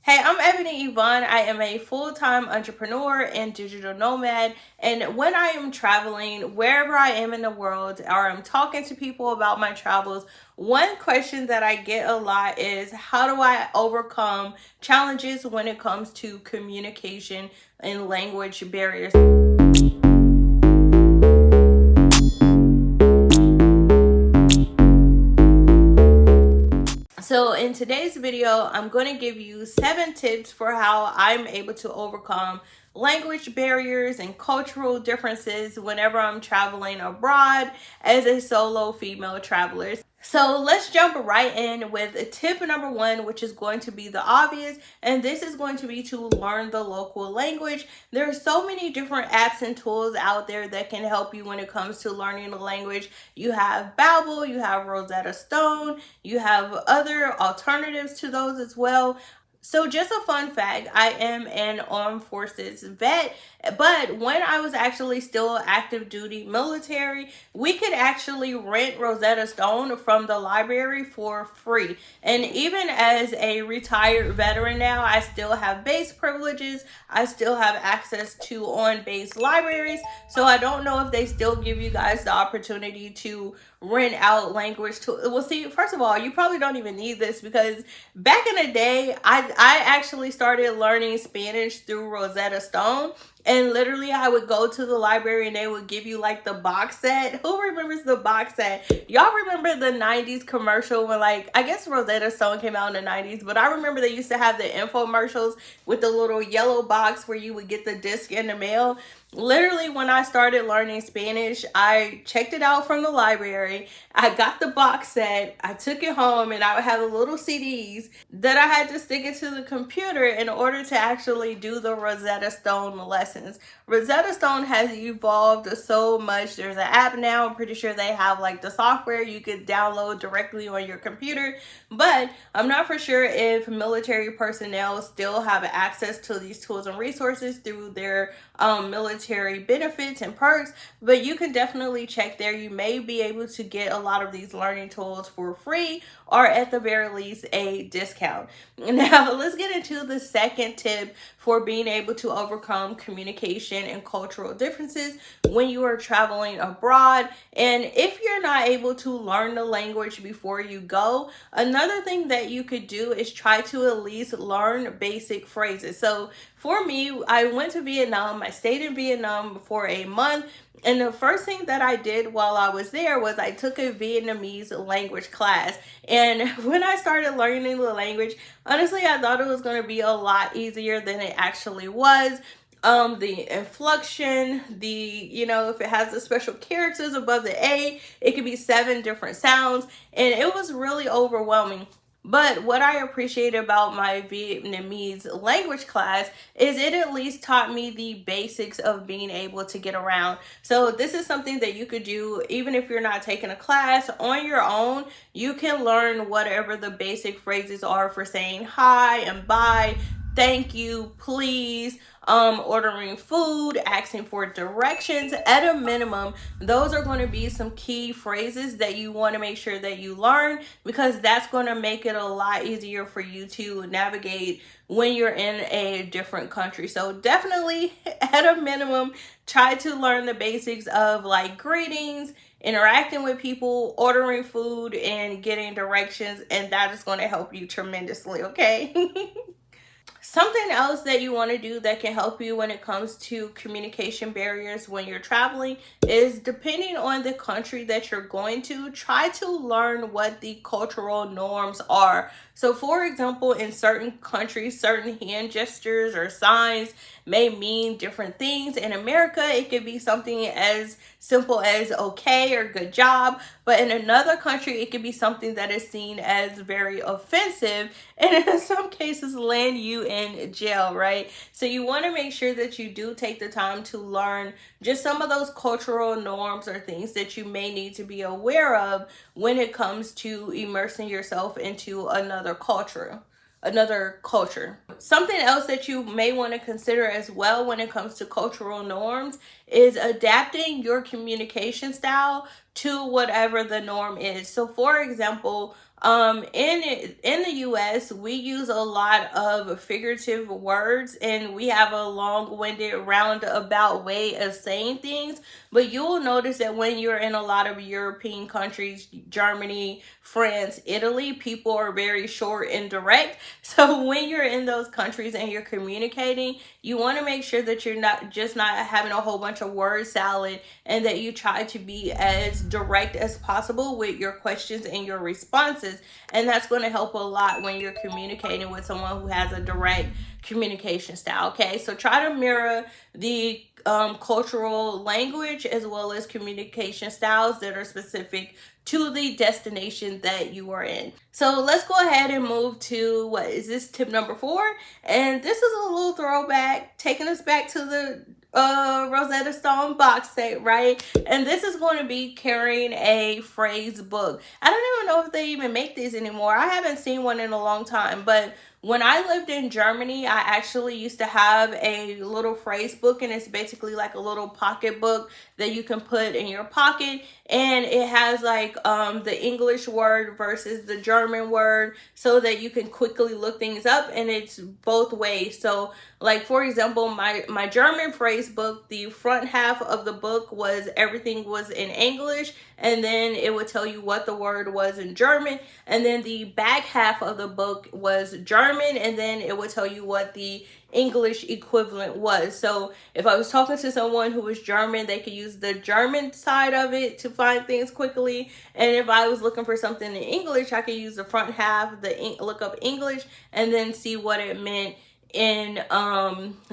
Hey, I'm Ebony Yvonne. I am a full-time entrepreneur and digital nomad. And when I am traveling, wherever I am in the world, or I'm talking to people about my travels, one question that I get a lot is how do I overcome challenges when it comes to communication and language barriers? So in today's video, I'm going to give you 7 tips for how I'm able to overcome language barriers and cultural differences whenever I'm traveling abroad as a solo female traveler. So let's jump right in with tip number 1, which is going to be the obvious, and this is going to be to learn the local language. There are so many different apps and tools out there that can help you when it comes to learning the language. You have Babbel, you have Rosetta Stone, you have other alternatives to those as well. So just a fun fact, I am an armed forces vet, but when I was actually still active duty military, we could actually rent Rosetta Stone from the library for free. And even as a retired veteran now, I still have base privileges. I still have access to on-base libraries. So I don't know if they still give you guys the opportunity to rent out language to, well, see, first of all, you probably don't even need this because back in the day, I actually started learning Spanish through Rosetta Stone. And literally, I would go to the library and they would give you like the box set. Who remembers the box set? Y'all remember the 90s commercial when, like, I guess Rosetta Stone came out in the 90s, but I remember they used to have the infomercials with the little yellow box where you would get the disc in the mail. Literally, when I started learning Spanish, I checked it out from the library. I got the box set, I took it home, and I would have the little CDs that I had to stick into the computer in order to actually do the Rosetta Stone lessons. Rosetta Stone has evolved so much. There's an app now. I'm pretty sure they have like the software you could download directly on your computer, but I'm not for sure if military personnel still have access to these tools and resources through their military benefits and perks, but you can definitely check there. You may be able to get a lot of these learning tools for free or at the very least a discount. Now let's get into the second tip for being able to overcome communication and cultural differences when you are traveling abroad. And if you're not able to learn the language before you go, another thing that you could do is try to at least learn basic phrases. So for me, I went to Vietnam. I stayed in Vietnam for a month. And the first thing that I did while I was there was I took a Vietnamese language class. And when I started learning the language, honestly, I thought it was going to be a lot easier than it actually was. The inflection, if it has the special characters above the A, it could be 7 different sounds. And it was really overwhelming. But what I appreciate about my Vietnamese language class is it at least taught me the basics of being able to get around. So this is something that you could do even if you're not taking a class on your own. You can learn whatever the basic phrases are for saying hi and bye, thank you, please, ordering food, asking for directions. At a minimum, those are going to be some key phrases that you want to make sure that you learn, because that's going to make it a lot easier for you to navigate when you're in a different country. So definitely, at a minimum, try to learn the basics of like greetings, interacting with people, ordering food, and getting directions, and that is going to help you tremendously, okay? Something else that you want to do that can help you when it comes to communication barriers when you're traveling is, depending on the country that you're going to, try to learn what the cultural norms are. So for example, in certain countries, certain hand gestures or signs may mean different things. In America, it could be something as simple as okay or good job, but in another country, it could be something that is seen as very offensive and in some cases land you in jail, right? So you want to make sure that you do take the time to learn just some of those cultural norms or things that you may need to be aware of when it comes to immersing yourself into another culture. Something else that you may want to consider as well when it comes to cultural norms is adapting your communication style to whatever the norm is. So for example, In the US, we use a lot of figurative words, and we have a long-winded roundabout way of saying things. But you'll notice that when you're in a lot of European countries, Germany, France, Italy, people are very short and direct. So when you're in those countries and you're communicating, you want to make sure that you're not having a whole bunch of word salad, and that you try to be as direct as possible with your questions and your responses. And that's going to help a lot when you're communicating with someone who has a direct communication style. Okay, so try to mirror the cultural language as well as communication styles that are specific to the destination that you are in. So let's go ahead and move to, what is this, tip number 4? And this is a little throwback, taking us back to the Rosetta Stone box set, right? And this is going to be carrying a phrase book. I don't even know if they even make these anymore. I haven't seen one in a long time, but when I lived in Germany, I actually used to have a little phrase book, and it's basically like a little pocket book that you can put in your pocket, and it has like the English word versus the German word, so that you can quickly look things up, and it's both ways. So like, for example, my German phrase book, the front half of the book was everything was in English, and then it would tell you what the word was in German, and then the back half of the book was German, and then it would tell you what the English equivalent was. So if I was talking to someone who was German, they could use the German side of it to find things quickly, and if I was looking for something in English, I could use the front half, look up English, and then see what it meant in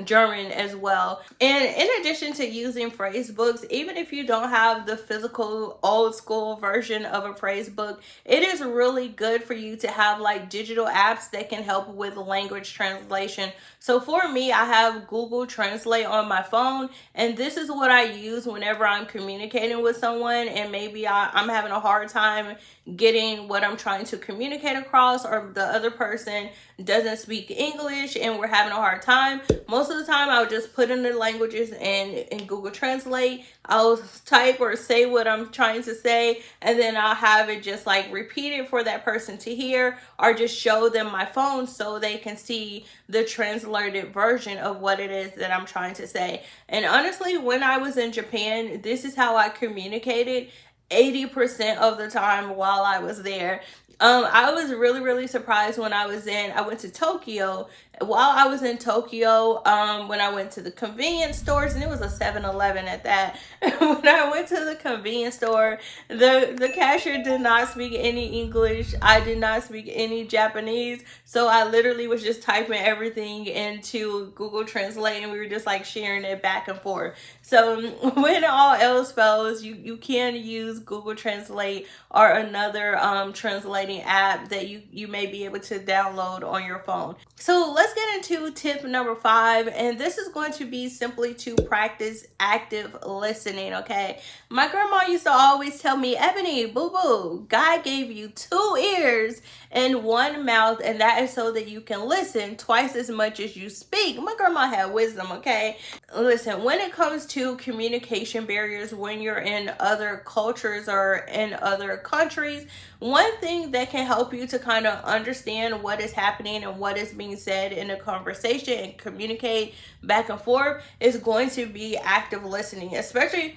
German as well. And in addition to using phrase books, even if you don't have the physical old school version of a phrase book, it is really good for you to have like digital apps that can help with language translation. So for me, I have Google Translate on my phone, and this is what I use whenever I'm communicating with someone and maybe I'm having a hard time getting what I'm trying to communicate across, or the other person doesn't speak English and we're having a hard time. Most of the time I'll just put in the languages in Google Translate. I'll type or say what I'm trying to say, and then I'll have it just like repeat it for that person to hear, or just show them my phone so they can see the translated version of what it is that I'm trying to say. And honestly, when I was in Japan, this is how I communicated 80% of the time while I was there. I was really surprised when I went to Tokyo. While I was in Tokyo, when I went to the convenience stores, and it was a 7-Eleven at that. When I went to the convenience store, the cashier did not speak any English. I did not speak any Japanese. So I literally was just typing everything into Google Translate, and we were just like sharing it back and forth. So when all else fails, you can use Google Translate or another translating app that you may be able to download on your phone. So let's get into tip number 5, and this is going to be simply to practice active listening. Okay, my grandma used to always tell me, Ebony, boo-boo, God gave you 2 ears and 1 mouth, and that is so that you can listen twice as much as you speak. My grandma had wisdom. Okay, listen, when it comes to communication barriers, when you're in other cultures or in other countries, one thing that can help you to kind of understand what is happening and what is being said in a conversation and communicate back and forth is going to be active listening, especially.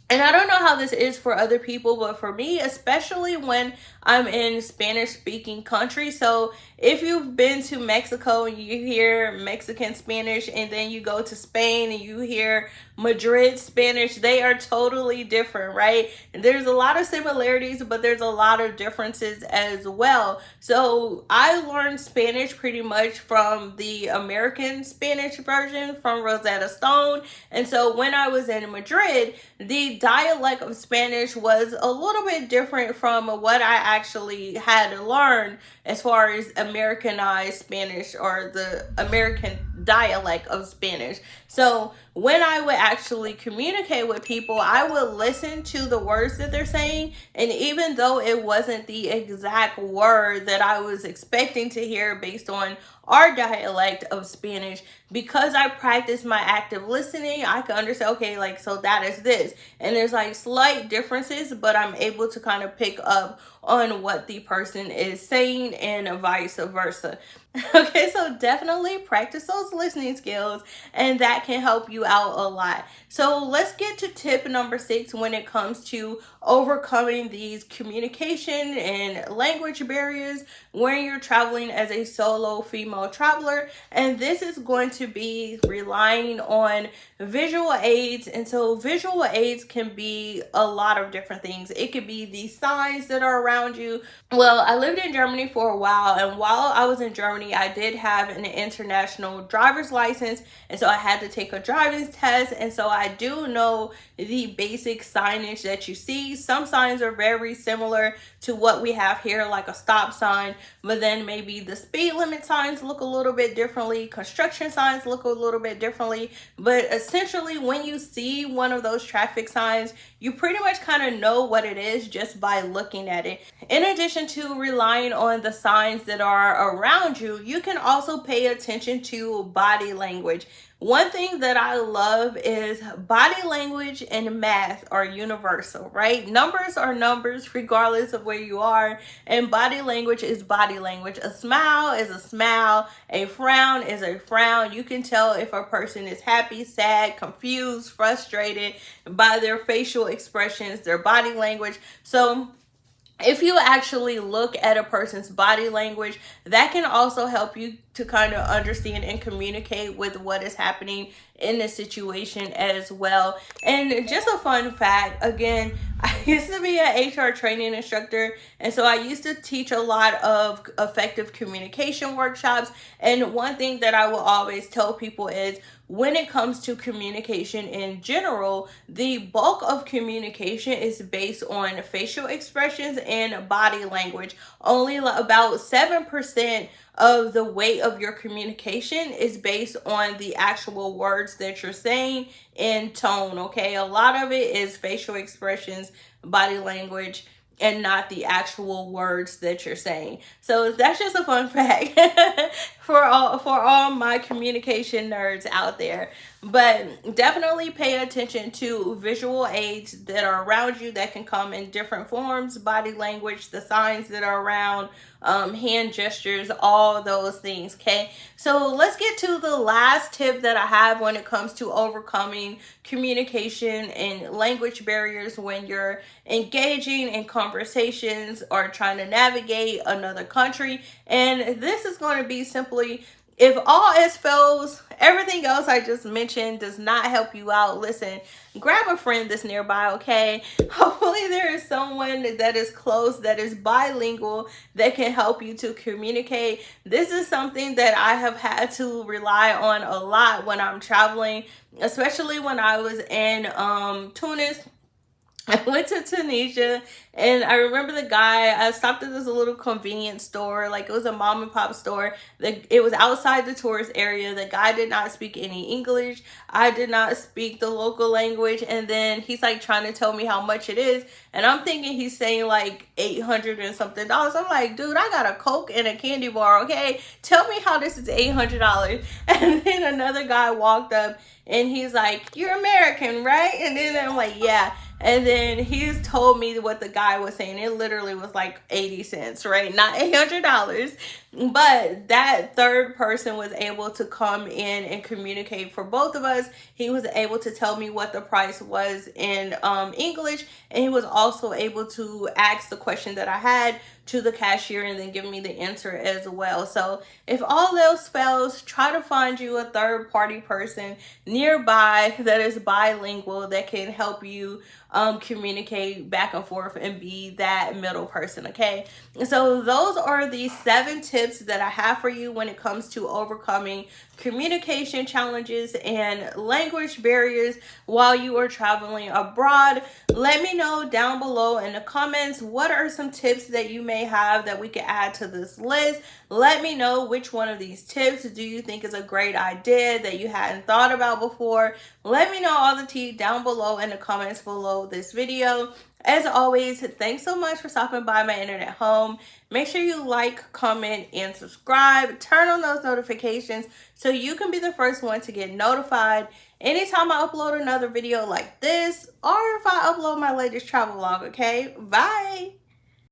And I don't know how this is for other people, but for me, especially when I'm in Spanish speaking countries. So if you've been to Mexico and you hear Mexican Spanish, and then you go to Spain and you hear Madrid Spanish, they are totally different, right? And there's a lot of similarities, but there's a lot of differences as well. So I learned Spanish pretty much from the American Spanish version from Rosetta Stone. And so when I was in Madrid, the dialect of Spanish was a little bit different from what I actually had learned as far as Americanized Spanish, or the American dialect of Spanish. So when I would actually communicate with people, I would listen to the words that they're saying, and even though it wasn't the exact word that I was expecting to hear based on our dialect of Spanish. Because I practice my active listening, I can understand, okay, like, so that is this. And there's like slight differences, but I'm able to kind of pick up on what the person is saying and vice versa. Okay, so definitely practice those listening skills, and that can help you out a lot. So let's get to tip number 6 when it comes to overcoming these communication and language barriers when you're traveling as a solo female traveler. And this is going to be relying on visual aids. And so visual aids can be a lot of different things. It could be the signs that are around you. Well, I lived in Germany for a while, and while I was in Germany, I did have an international driver's license, and so I had to take a driving test, and so I do know the basic signage that you see. Some signs are very similar to what we have here, like a stop sign, but then maybe the speed limit signs look a little bit differently, construction signs look a little bit differently, but essentially when you see one of those traffic signs, you pretty much kind of know what it is just by looking at it. In addition to relying on the signs that are around you, you can also pay attention to body language. One thing that I love is body language and math are universal, right? Numbers are numbers regardless of where you are, and body language is body language. A smile is a smile, a frown is a frown. You can tell if a person is happy, sad, confused, frustrated by their facial expressions, their body language. So if you actually look at a person's body language, that can also help you to kind of understand and communicate with what is happening in the situation as well. And just a fun fact, again, I used to be an HR training instructor, and so I used to teach a lot of effective communication workshops. And one thing that I will always tell people is, when it comes to communication in general, the bulk of communication is based on facial expressions and body language. Only about 7% of the weight of your communication is based on the actual words that you're saying in tone, okay? A lot of it is facial expressions, body language, and not the actual words that you're saying. So that's just a fun fact for all my communication nerds out there. But definitely pay attention to visual aids that are around you that can come in different forms, body language, the signs that are around, hand gestures, all those things, okay? So let's get to the last tip that I have when it comes to overcoming communication and language barriers when you're engaging in conversations or trying to navigate another country. And this is going to be simply, if all else fails, everything else I just mentioned does not help you out, listen, grab a friend that's nearby, okay? Hopefully there is someone that is close, that is bilingual, that can help you to communicate. This is something that I have had to rely on a lot when I'm traveling, especially when I was in Tunis. I went to Tunisia, and I remember the guy, I stopped at this little convenience store, like it was a mom and pop store. It was outside the tourist area. The guy did not speak any English. I did not speak the local language. And then he's like trying to tell me how much it is. And I'm thinking he's saying like $800 and something dollars. I'm like, dude, I got a Coke and a candy bar, okay? Tell me how this is $800. And then another guy walked up and he's like, you're American, right? And then I'm like, yeah. And then he's told me what the guy was saying. It literally was like 80 cents, right? Not $800. But that third person was able to come in and communicate for both of us. He was able to tell me what the price was in English. And he was also able to ask the question that I had to the cashier and then give me the answer as well. So if all else fails, try to find you a third party person nearby that is bilingual that can help you communicate back and forth and be that middle person, okay? So those are the 7 tips that I have for you when it comes to overcoming communication challenges and language barriers while you are traveling abroad. Let me know down below in the comments what are some tips that you may have that we can add to this list. Let me know which one of these tips do you think is a great idea that you hadn't thought about before. Let me know all the tea down below in the comments below this video. As always, thanks so much for stopping by my internet home. Make sure you like, comment, and subscribe. Turn on those notifications so you can be the first one to get notified anytime I upload another video like this, or if I upload my latest travel vlog, okay? Bye!